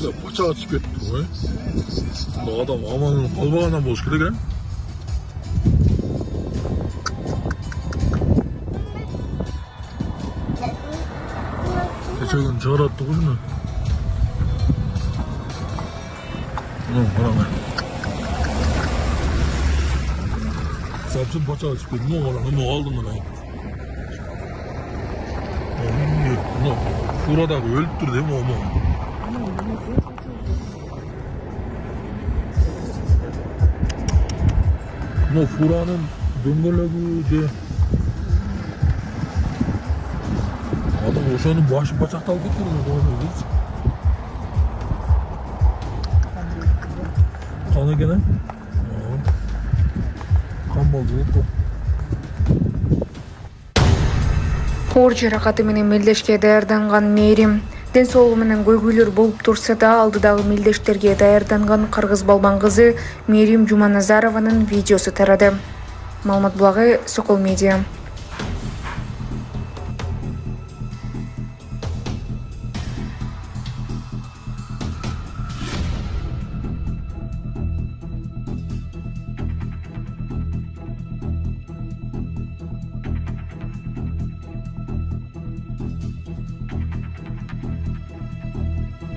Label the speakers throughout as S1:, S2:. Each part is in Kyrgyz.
S1: машина пачаға түсіп кетті ғой. Адам аман қалмағаннан болуш керек, ә? Кешегін шығаратты ғой жына. Қарамай. Сәпсін пачаға түсіп кетті. Мұны алдым мұны. Фурадағы өліп тұр дейм оңы. Мұны фураның дөңгелегі де. Адам ошаның башы пачақталып кетті. Қан екен, ә? Қан болды деп.
S2: Оор жаракаты менен мелдешке даярданган Мээрим ден соолугу менен көйгөйлөр болуп турса да алдыдагы мелдештерге даярданган кыргыз балбан кызы Мээрим Жуманазарованын видеосу тарады. Маалымат булагы Сокол Медиа.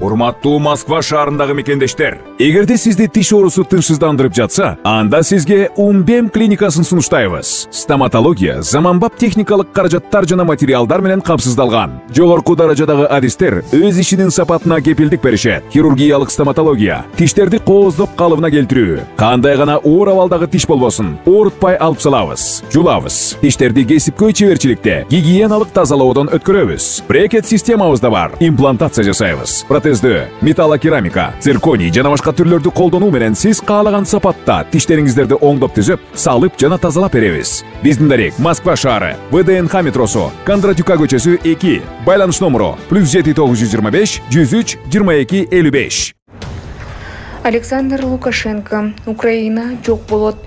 S3: Урматтуу Москва шаарындагы мекендештер, эгерде сизди тиш оорусу тынчсыздандырып жатса, анда сизге Умбем клиникасын сунуштайбыз. Стоматология заманбап техникалык каражаттар жана материалдар менен камсыздалган. Жогорку даражадагы адистер өз ишинин сапатына кепилдик беришет. Хирургиялык стоматология, тиштерди кооздоп калыбына келтирүү. Кандай гана оор абалдагы тиш болбосун, оорутпай алып салабыз, жулабыз. Тиштерди кесипкөй чеберчиликте, гигиеналык тазалоодон өткөрөбүз. Брекет системабыз да бар. Имплантация жасайбыз. Металлокерамика, цирконий жана башка түрлөрдү колдонуу менен сиз каалаган сапатта тиштериңиздерди оңдоп түзөп, салып жана тазалап беребиз. Биздин дарек Москва шаары, ВДНХ метросу, Кондратюка көчөсү 2, байланыш номеру +7 925 103 22 55.
S2: Александр Лукашенко: Украина жок болот.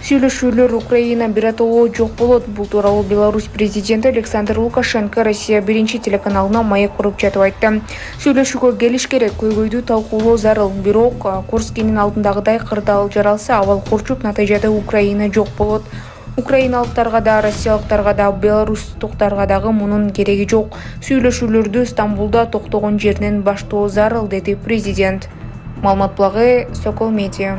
S2: Сүйлөшүүлөр Украина биротоло жок болот. Бул тууралуу Беларусь президенти Александр Лукашенко Россия 1 телеканалына маек куруп жатып айтты. Сүйлөшүүгө келиш керек, көйгөйдү талкуулоо зарыл. Бирок Курскинин алдындагыдай кырдаал жаралса, абал курчуп, натыйжада Украина жок болот. Украиналыктарга да, россиялыктарга да, белорустуктарга дагы мунун кереги жок. Сүйлөшүүлөрдү Стамбулда токтогон жеринен баштоо зарыл, деди президент. Маалымат булагы Сокол Медиа.